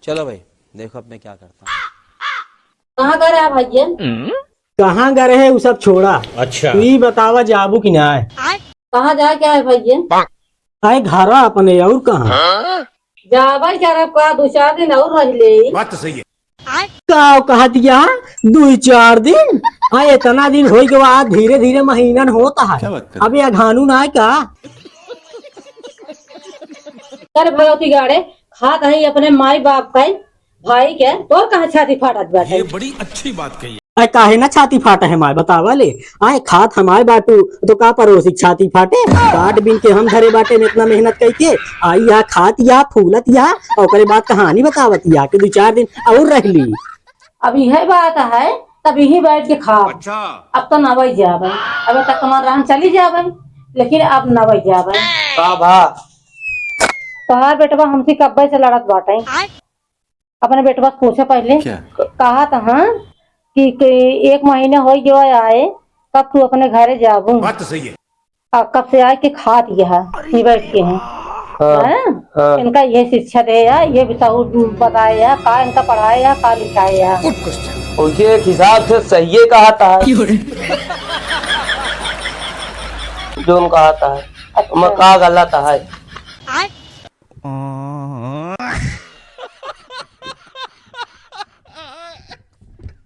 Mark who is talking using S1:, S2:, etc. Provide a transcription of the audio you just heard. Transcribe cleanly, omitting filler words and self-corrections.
S1: चलो भाई देखो अब मैं क्या करता हूँ।
S2: कहाँ गए आप भैया?
S3: कहाँ गए है वो सब छोड़ा।
S4: अच्छा
S3: तू ही बतावा जाबू कि ना है।
S2: कहाँ जा क्या है भैया?
S3: आए घर अपने और कहाँ
S2: जाबा क्या का 2-4 दिन और रह ले।
S4: बात तो सही है।
S3: का कहा दिया 2-4 दिन। हाँ इतना दिन हो गया धीरे धीरे महीना होता है। अबे अघानू ना है का।
S2: अरे भगवती गाड़े खात है अपने माई बाप का भाई के तो कहाँ छाती फाटत बैठे।
S4: ये बड़ी अच्छी बात कही।
S3: आए काहे ना छाती फाटा है माय बतावा ले। आए खात हमारे बाटू तो का पड़ोसी छाती फाटे काट बिन के हम धरे बाटे में इतना मेहनत करके आई यहाँ खात या फूलत या और करे बात कहानी बतावत या कि 2-4 दिन और रह ली।
S2: अब यह बात है तब यही बैठ के खा।
S4: अच्छा
S2: अब तो नवई जा भाई अब तक तुम्हारा रहन चली जा भाई लेकिन अब नवई जा भाई।
S5: का भा
S2: तोहार बेटवा हमसे कब्बे से लड़त बाटे। अपने बेटवा से पूछे पहले कहा था हाँ कि 1 महीने हो गया आए कब तू अपने घरे जाबू।
S4: बात तो सही है।
S2: कब से आए के खा दिया ये बैठ के हैं। हाँ? इनका ये शिक्षा दे या ये बताए या का इनका पढ़ाए या का लिखाए या।
S5: उनके एक हिसाब से सही है कहा था जो हम कहा था मैं का गलत है।